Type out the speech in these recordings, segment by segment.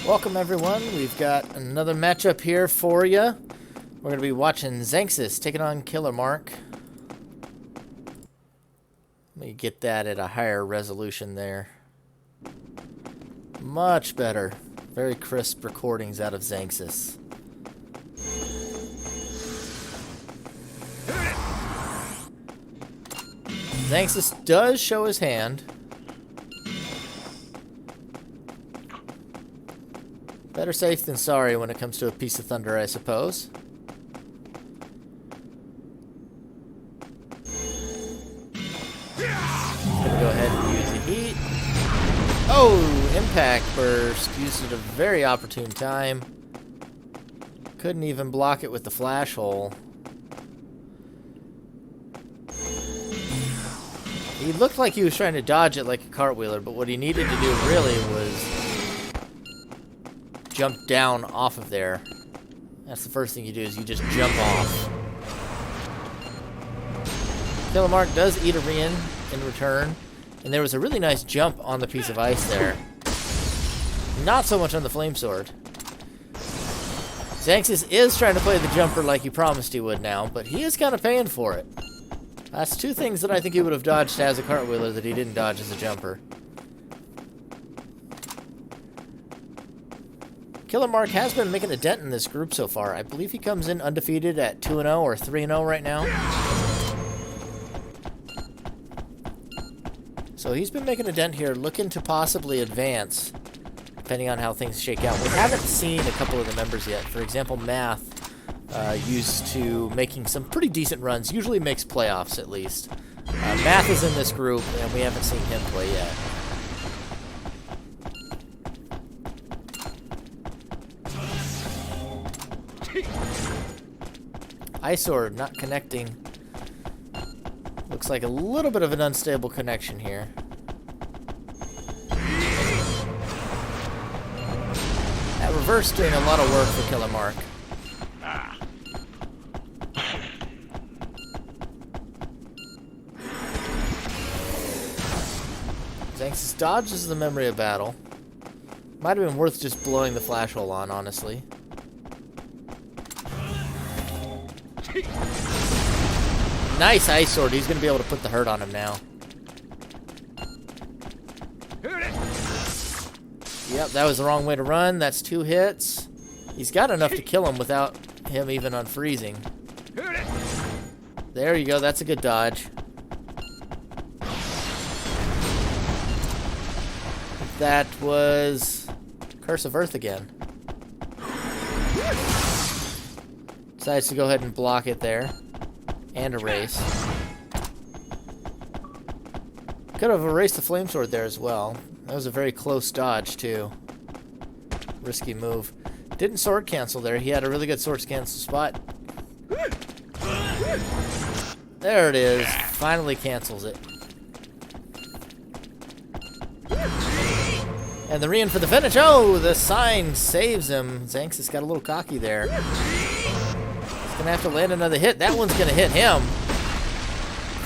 Welcome everyone, we've got another matchup here for you. We're going to be watching Xanxus taking on KillerMark. Let me get that at a higher resolution there. Much better. Very crisp recordings out of Xanxus. Xanxus does show his hand. Better safe than sorry when it comes to a piece of thunder, I suppose. Gonna go ahead and use the heat. Oh, impact burst. Used it at a very opportune time. Couldn't even block it with the flash hole. He looked like he was trying to dodge it like a cartwheeler, but what he needed to do really was jump down off of there. That's the first thing you do, is you just jump off. KillerMark does eat a Bregan in return, and there was a really nice jump on the piece of ice there. Not so much on the flame sword. Xanxus is trying to play the jumper like he promised he would now, but he is kind of paying for it. That's two things that I think he would have dodged as a cartwheeler that he didn't dodge as a jumper. KillerMark has been making a dent in this group so far. I believe he comes in undefeated at 2-0 or 3-0 right now. So he's been making a dent here, looking to possibly advance, depending on how things shake out. We haven't seen a couple of the members yet. For example, Math, used to making some pretty decent runs, usually makes playoffs at least. Math is in this group, and we haven't seen him play yet. Ice Sword not connecting. Looks like a little bit of an unstable connection here. That reverse doing a lot of work for KillerMark. Xanxus dodges the memory of battle. Might have been worth just blowing the flash hole on, honestly. Nice Ice Sword. He's going to be able to put the hurt on him now. Yep, that was the wrong way to run. That's 2 hits. He's got enough to kill him without him even unfreezing. There you go. That's a good dodge. That was Curse of Earth again. Decides to go ahead and block it there. And erase. Could have erased the flame sword there as well. That was a very close dodge too. Risky move. Didn't sword cancel there. He had a really good sword cancel spot. There it is. Finally cancels it. And the Bregan for the finish. Oh, the sign saves him. Xanxus got a little cocky there. Gonna have to land another hit. That one's gonna hit him.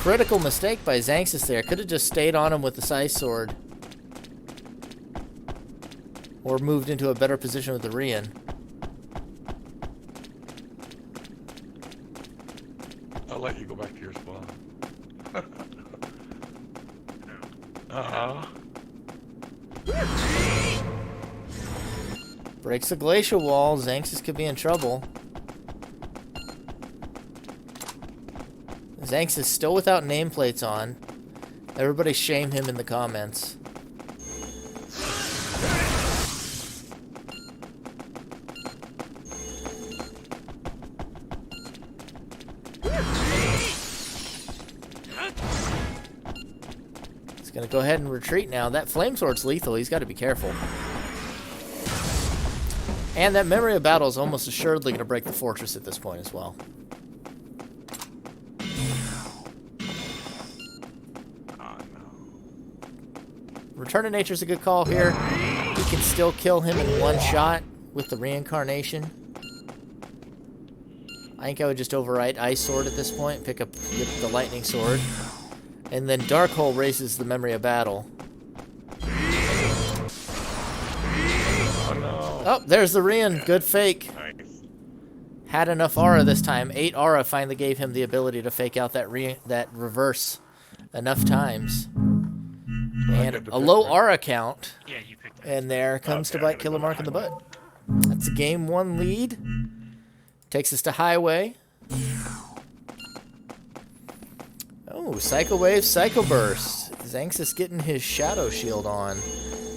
Critical mistake by Xanxus there. Could have just stayed on him with the Ice Sword. Or moved into a better position with the Bregan. I'll let you go back to your spawn. Breaks the glacial wall. Xanxus could be in trouble. Xanxus still without nameplates on. Everybody shame him in the comments. He's gonna go ahead and retreat now. That flame sword's lethal. He's got to be careful. And that memory of battle is almost assuredly gonna break the fortress at this point as well. Return to Nature is a good call here. He can still kill him in one shot with the reincarnation. I think I would just overwrite Ice Sword at this point, pick up the Lightning Sword. And then Dark Hole raises the memory of battle. Oh no. Oh, there's the Rian. Good fake. Nice. Had enough aura this time. 8 aura finally gave him the ability to fake out that reverse enough times. And a low aura count. Yeah, you picked it. And there comes to bite KillerMark in the butt. That's a game 1 lead. Takes us to highway. Oh, Psycho Wave, Psycho Burst. Xanxus getting his Shadow Shield on.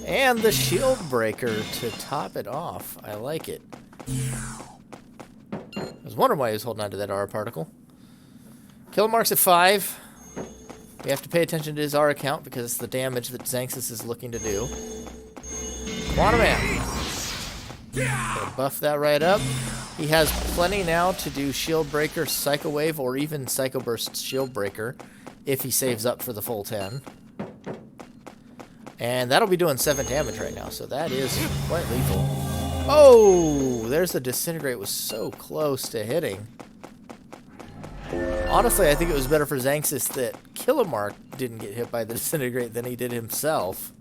And the Shield Breaker to top it off. I like it. I was wondering why he was holding on to that aura particle. KillerMark's at 5. We have to pay attention to his aura count because it's the damage that Xanxus is looking to do. Quantum Amp. Gonna buff that right up. He has plenty now to do Shield Breaker, Psycho Wave, or even Psycho Burst Shield Breaker if he saves up for the full 10. And that'll be doing 7 damage right now, so that is quite lethal. Oh, there's the Disintegrate. Was so close to hitting. Honestly, I think it was better for Xanxus that KillerMark didn't get hit by the Disintegrate than he did himself.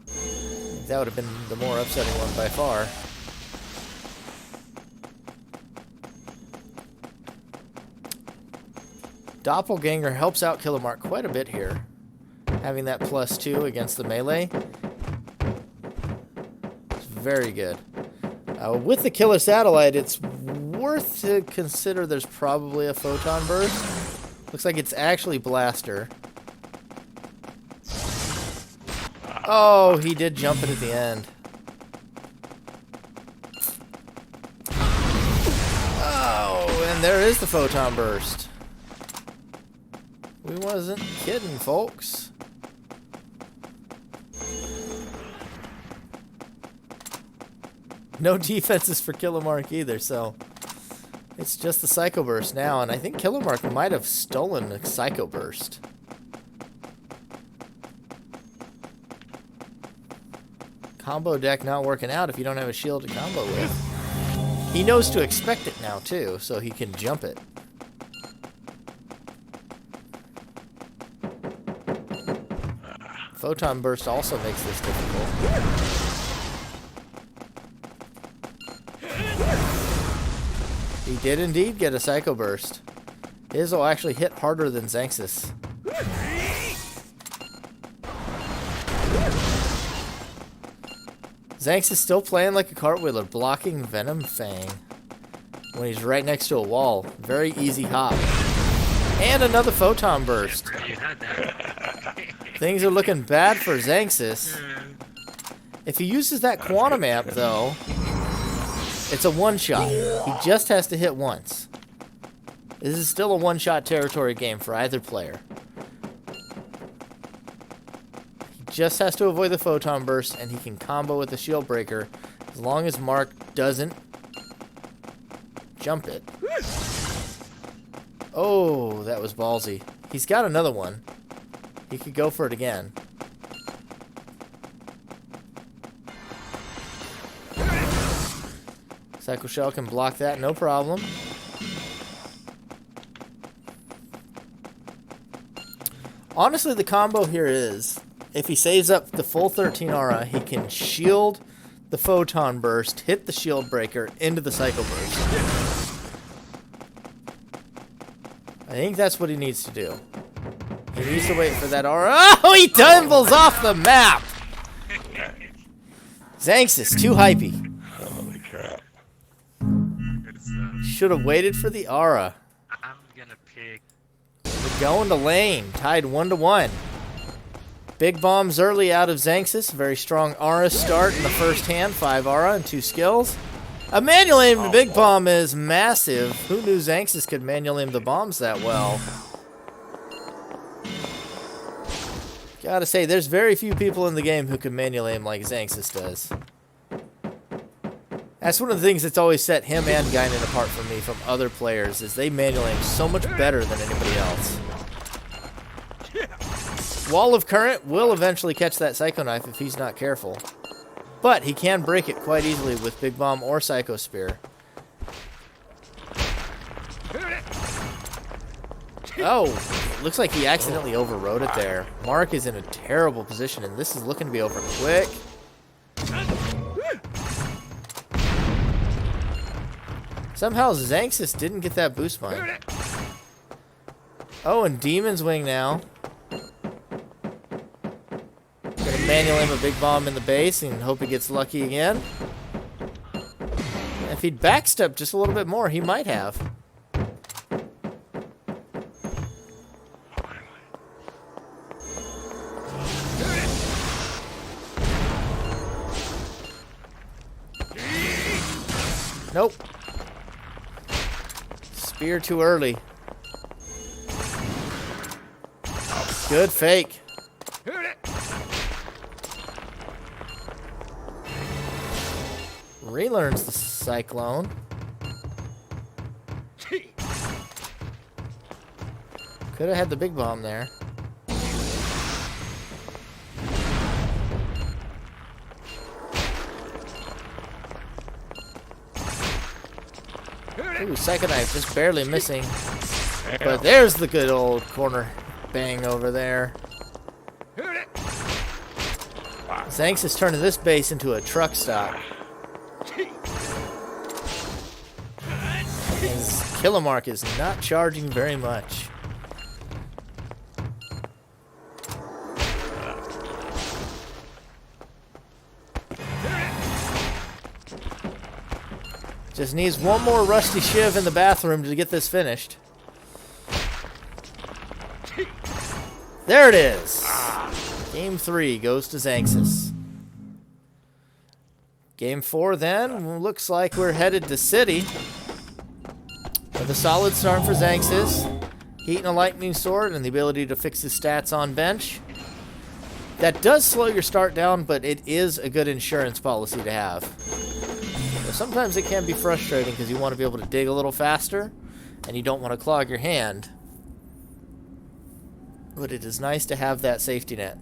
I think that would have been the more upsetting one by far. Doppelganger helps out KillerMark quite a bit here. Having that +2 against the melee. It's very good. With the Killer Satellite, it's worth to consider there's probably a Photon Burst. Looks like it's actually Blaster. Oh, he did jump it at the end. Oh, and there is the Photon Burst. We wasn't kidding, folks. No defenses for KillerMark either, so it's just the Psycho Burst now, and I think KillerMark might have stolen a Psycho Burst. Combo deck not working out if you don't have a shield to combo with. He knows to expect it now, too, so he can jump it. Photon Burst also makes this difficult. He did indeed get a Psycho Burst. His will actually hit harder than Xanxus. Xanxus still playing like a cartwheeler, blocking Venom Fang when he's right next to a wall. Very easy hop. And another Photon Burst. You had that. Things are looking bad for Xanxus. If he uses that Quantum Amp, though, it's a one-shot. He just has to hit once. This is still a one-shot territory game for either player. He just has to avoid the Photon Burst, and he can combo with the Shield Breaker as long as Mark doesn't jump it. Oh, that was ballsy. He's got another one. He could go for it again. Psycho Shell can block that, no problem. Honestly, the combo here is, if he saves up the full 13 aura, he can shield the Photon Burst, hit the Shield Breaker into the Psycho Burst. I think that's what he needs to do. He needs to wait for that aura. Oh, he tumbles off the map! Xanxus, too hypey. Holy crap. Should have waited for the aura. I'm gonna pick. We're going to lane, tied 1-1. Big bombs early out of Xanxus. Very strong aura start in the first hand. 5 aura and 2 skills. A manual aim to big bomb is massive. Who knew Xanxus could manual aim the bombs that well? Gotta say, there's very few people in the game who can manual aim like Xanxus does. That's one of the things that's always set him and Guinan apart from me from other players, is they manual aim so much better than anybody else. Wall of Current will eventually catch that Psycho Knife if he's not careful. But he can break it quite easily with Big Bomb or Psycho Spear. Oh, looks like he accidentally overrode it there. Mark is in a terrible position, and this is looking to be over quick. Somehow Xanxus didn't get that boost mine. Oh, and Demon's Wing now. Gonna manual him a big bomb in the base and hope he gets lucky again. If he'd backstep just a little bit more, he might have. Nope. Spear too early. Good fake. Relearns the Cyclone. Could have had the big bomb there. Ooh, Psycho Knife just barely missing. But there's the good old corner bang over there. Xanxus is turning this base into a truck stop. As KillerMark is not charging very much. Just needs one more rusty shiv in the bathroom to get this finished. There it is. Game 3 goes to Xanxus. Game 4 then, looks like we're headed to City. With a solid start for Xanxus. Heat and a lightning sword and the ability to fix his stats on bench. That does slow your start down, but it is a good insurance policy to have. So sometimes it can be frustrating because you want to be able to dig a little faster and you don't want to clog your hand. But it is nice to have that safety net.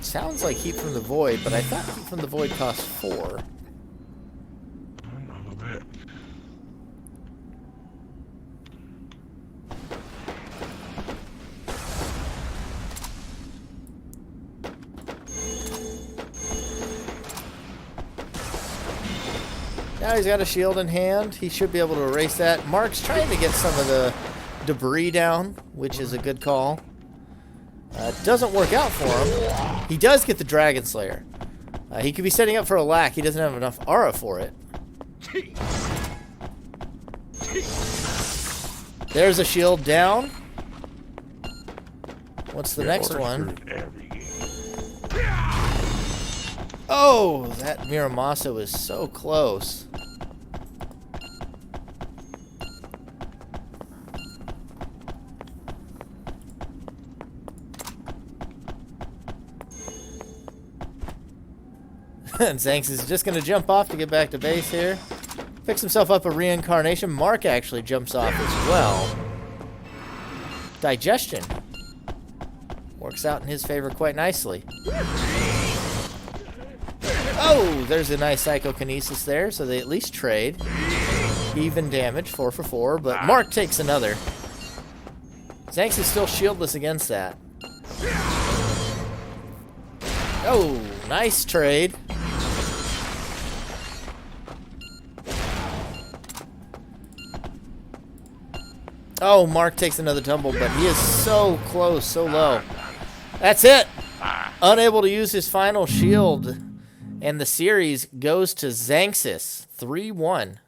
Sounds like Heat from the Void, but I thought Heat from the Void cost 4. A little bit. Now he's got a shield in hand. He should be able to erase that. Mark's trying to get some of the debris down, which is a good call. Doesn't work out for him. He does get the Dragon Slayer. He could be setting up for a lack. He doesn't have enough aura for it. There's a shield down. What's the next one? Oh, that Miramasa was so close. And Xanxus is just going to jump off to get back to base here. Picks himself up a reincarnation. Mark actually jumps off as well. Digestion. Works out in his favor quite nicely. Oh, there's a nice psychokinesis there, so they at least trade. Even damage, 4 for 4, but Mark takes another. Xanxus is still shieldless against that. Oh, nice trade. Oh, Mark takes another tumble, but he is so close, so low. That's it. Unable to use his final shield. And the series goes to Xanxus, 3-1.